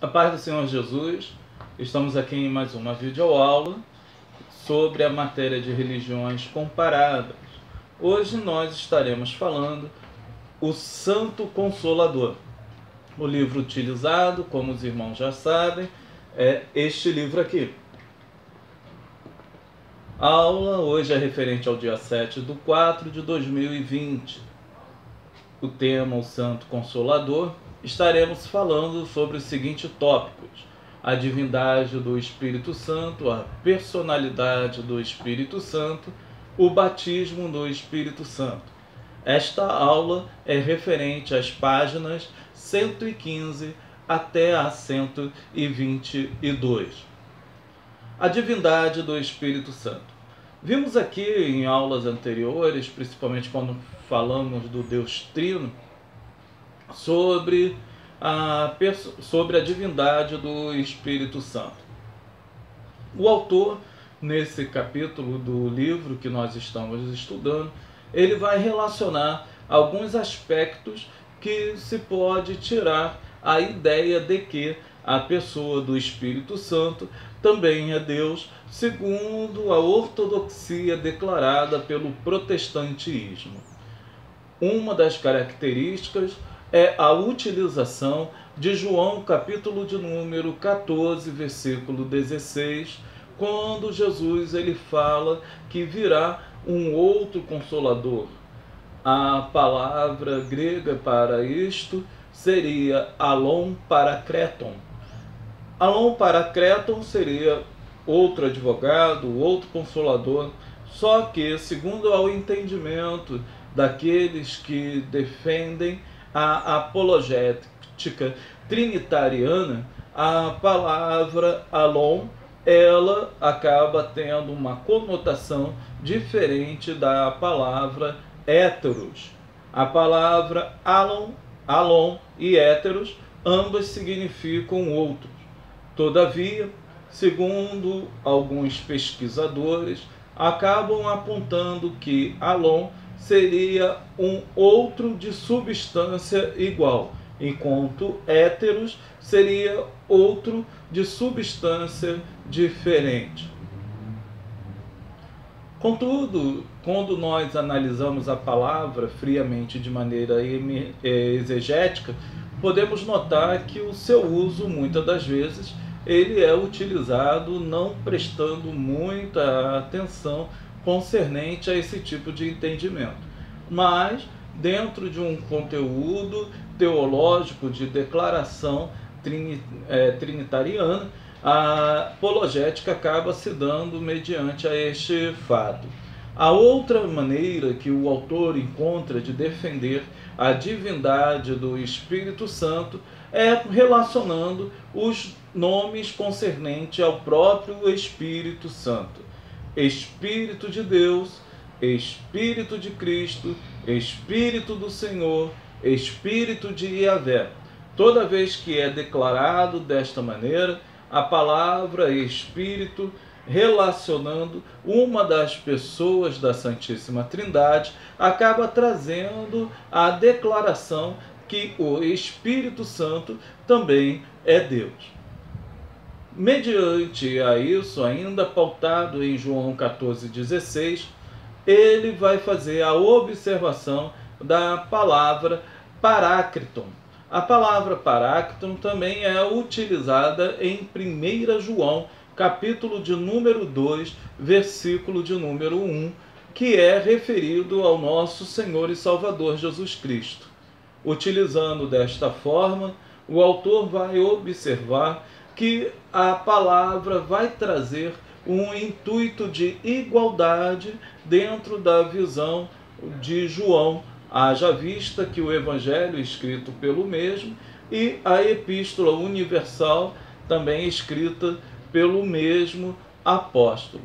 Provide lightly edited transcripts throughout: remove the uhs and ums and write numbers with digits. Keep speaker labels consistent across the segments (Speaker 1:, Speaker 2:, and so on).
Speaker 1: A paz do Senhor Jesus, estamos aqui em mais uma videoaula sobre a matéria de religiões comparadas. Hoje nós estaremos falando o Santo Consolador. O livro utilizado, como os irmãos já sabem, é este livro aqui. A aula hoje é referente ao dia 7/4/2020. O tema, o Santo Consolador. Estaremos falando sobre os seguintes tópicos: a divindade do Espírito Santo, a personalidade do Espírito Santo, o batismo do Espírito Santo. Esta aula é referente às páginas 115 até a 122. A divindade do Espírito Santo. Vimos aqui em aulas anteriores, principalmente quando falamos do Deus Trino, sobre a divindade do Espírito Santo. O autor, nesse capítulo do livro que nós estamos estudando, ele vai relacionar alguns aspectos que se pode tirar a ideia de que a pessoa do Espírito Santo também é Deus, segundo a ortodoxia declarada pelo protestantismo. Uma das características é a utilização de João, capítulo de número 14, versículo 16, quando Jesus ele fala que virá um outro Consolador. A palavra grega para isto seria alon parakleton. Alon parakleton seria outro advogado, outro Consolador, só que, segundo ao entendimento daqueles que defendem a apologética trinitariana, a palavra alon, ela acaba tendo uma conotação diferente da palavra héteros. A palavra alon e héteros, ambas significam outros. Todavia, segundo alguns pesquisadores, acabam apontando que alon seria um outro de substância igual, enquanto héteros seria outro de substância diferente. Contudo, quando nós analisamos a palavra friamente de maneira exegética, podemos notar que o seu uso, muitas das vezes, ele é utilizado não prestando muita atenção concernente a esse tipo de entendimento. Mas, dentro de um conteúdo teológico de declaração trinitariana, a apologética acaba se dando mediante a este fato. A outra maneira que o autor encontra de defender a divindade do Espírito Santo é relacionando os nomes concernentes ao próprio Espírito Santo. Espírito de Deus, Espírito de Cristo, Espírito do Senhor, Espírito de Yahvé. Toda vez que é declarado desta maneira, a palavra Espírito, relacionando uma das pessoas da Santíssima Trindade, acaba trazendo a declaração que o Espírito Santo também é Deus. Mediante a isso, ainda pautado em João 14,16, ele vai fazer a observação da palavra parácliton. A palavra parácliton também é utilizada em 1 João, capítulo de número 2, versículo de número 1, que é referido ao nosso Senhor e Salvador Jesus Cristo. Utilizando desta forma, o autor vai observar que a palavra vai trazer um intuito de igualdade dentro da visão de João, haja vista que o Evangelho escrito pelo mesmo e a Epístola Universal também escrita pelo mesmo apóstolo.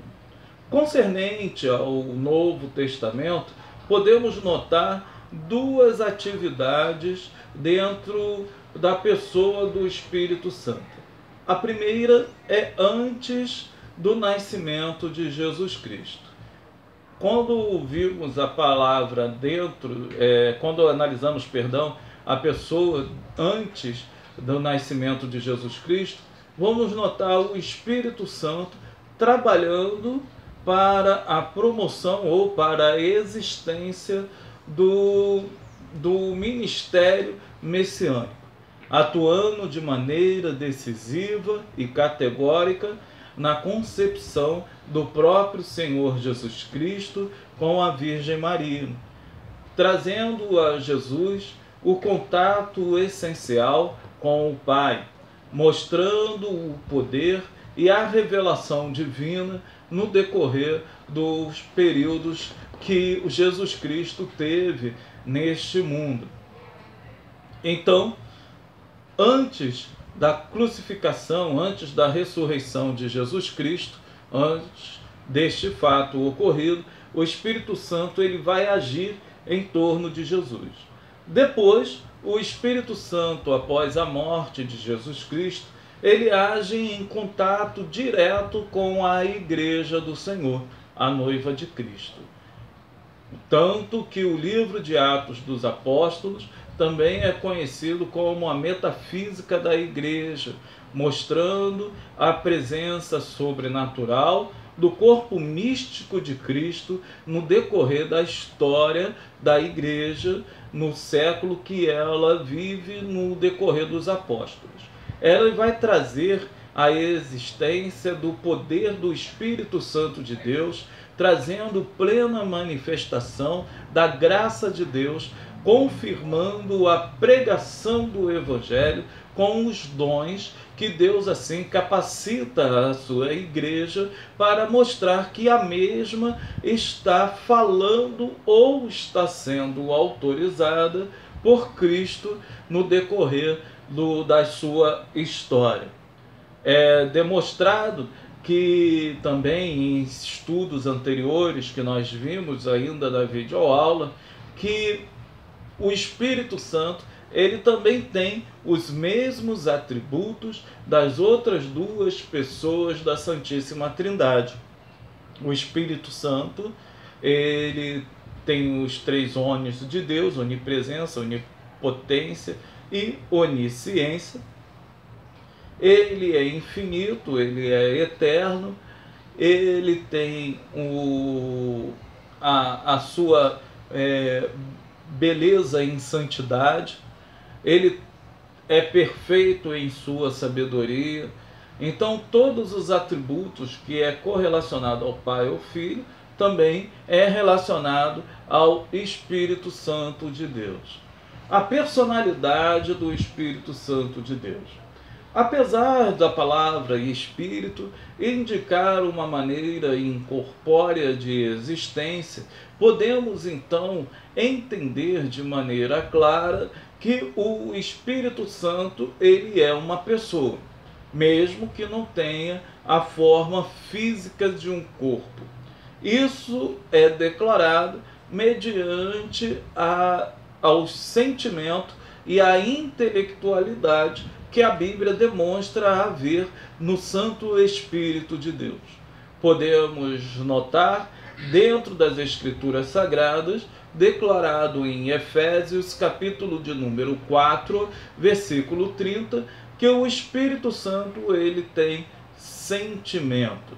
Speaker 1: Concernente ao Novo Testamento, podemos notar duas atividades dentro da pessoa do Espírito Santo. A primeira é antes do nascimento de Jesus Cristo. Quando vimos a palavra quando analisamos, a pessoa antes do nascimento de Jesus Cristo, vamos notar o Espírito Santo trabalhando para a promoção ou para a existência do ministério messiânico, atuando de maneira decisiva e categórica na concepção do próprio Senhor Jesus Cristo com a Virgem Maria, trazendo a Jesus o contato essencial com o Pai, mostrando o poder e a revelação divina no decorrer dos períodos que Jesus Cristo teve neste mundo. Então, antes da crucificação, antes da ressurreição de Jesus Cristo, antes deste fato ocorrido, o Espírito Santo ele vai agir em torno de Jesus. Depois, o Espírito Santo, após a morte de Jesus Cristo, ele age em contato direto com a Igreja do Senhor, a noiva de Cristo. Tanto que o livro de Atos dos Apóstolos também é conhecido como a metafísica da Igreja, mostrando a presença sobrenatural do corpo místico de Cristo no decorrer da história da Igreja, no século que ela vive no decorrer dos apóstolos. Ela vai trazer a existência do poder do Espírito Santo de Deus, trazendo plena manifestação da graça de Deus, confirmando a pregação do Evangelho com os dons que Deus assim capacita a sua igreja para mostrar que a mesma está falando ou está sendo autorizada por Cristo no decorrer da sua história. É demonstrado que também em estudos anteriores que nós vimos ainda na videoaula, que o Espírito Santo ele também tem os mesmos atributos das outras duas pessoas da Santíssima Trindade. O Espírito Santo ele tem os três ônios de Deus: onipresença, onipotência e onisciência. Ele é infinito, ele é eterno, ele tem a sua beleza em santidade, ele é perfeito em sua sabedoria. Então todos os atributos que é correlacionado ao Pai ou Filho também é relacionado ao Espírito Santo de Deus. A personalidade do Espírito Santo de Deus. Apesar da palavra espírito indicar uma maneira incorpórea de existência, podemos então entender de maneira clara que o Espírito Santo ele é uma pessoa, mesmo que não tenha a forma física de um corpo. Isso é declarado mediante ao sentimento e à intelectualidade que a Bíblia demonstra haver no Santo Espírito de Deus. Podemos notar dentro das Escrituras Sagradas, declarado em Efésios, capítulo de número 4, versículo 30, que o Espírito Santo ele tem sentimento.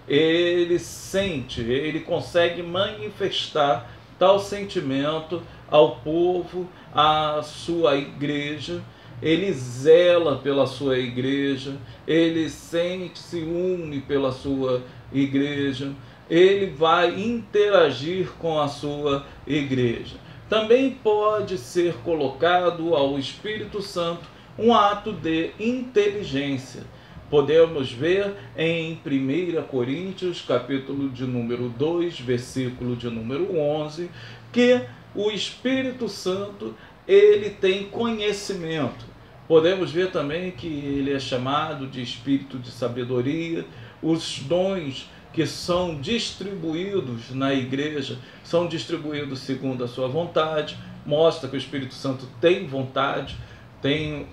Speaker 1: Ele sente, ele consegue manifestar tal sentimento ao povo, à sua igreja. Ele zela pela sua igreja, ele sente, se une pela sua igreja, ele vai interagir com a sua igreja. Também pode ser colocado ao Espírito Santo um ato de inteligência. Podemos ver em 1 Coríntios, capítulo de número 2, versículo de número 11, que o Espírito Santo ele tem conhecimento. Podemos ver também que ele é chamado de espírito de sabedoria. Os dons que são distribuídos na igreja são distribuídos segundo a sua vontade. Mostra que o Espírito Santo tem vontade, tem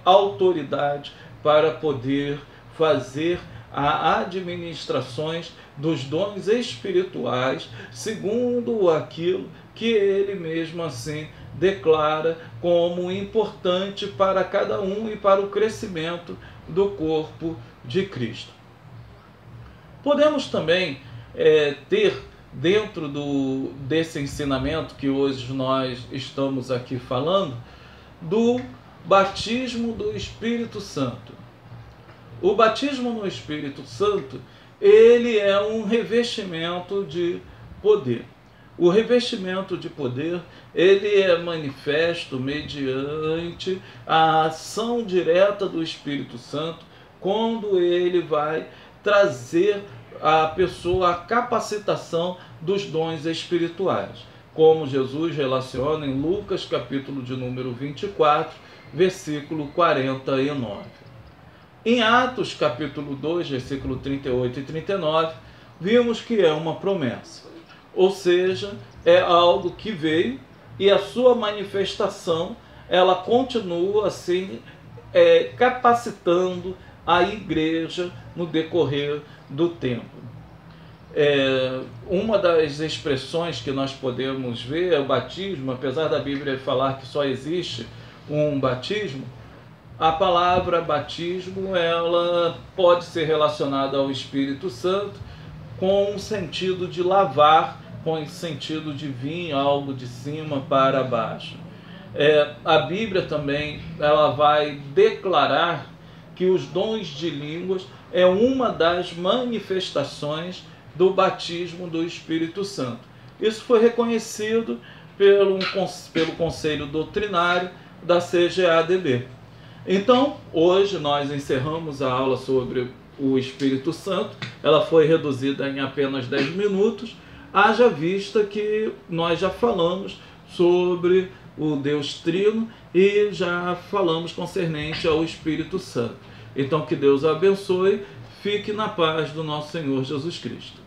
Speaker 1: autoridade para poder fazer as administrações dos dons espirituais segundo aquilo que ele mesmo assim declara como importante para cada um e para o crescimento do corpo de Cristo. Podemos também ter dentro desse ensinamento que hoje nós estamos aqui falando, do batismo do Espírito Santo. O batismo no Espírito Santo, ele é um revestimento de poder. O revestimento de poder, ele é manifesto mediante a ação direta do Espírito Santo, quando ele vai trazer à pessoa a capacitação dos dons espirituais, como Jesus relaciona em Lucas, capítulo de número 24, versículo 49. Em Atos, capítulo 2, versículo 38 e 39, vimos que é uma promessa. Ou seja, é algo que veio e a sua manifestação, ela continua assim, capacitando a igreja no decorrer do tempo. Uma das expressões que nós podemos ver é o batismo. Apesar da Bíblia falar que só existe um batismo, a palavra batismo ela pode ser relacionada ao Espírito Santo com o sentido de lavar, com o sentido de vir algo de cima para baixo. A Bíblia também ela vai declarar que os dons de línguas é uma das manifestações do batismo do Espírito Santo. Isso foi reconhecido pelo Conselho Doutrinário da CGADB. Então, hoje nós encerramos a aula sobre o Espírito Santo. Ela foi reduzida em apenas 10 minutos, haja vista que nós já falamos sobre o Deus Trino e já falamos concernente ao Espírito Santo. Então, que Deus abençoe, fique na paz do nosso Senhor Jesus Cristo.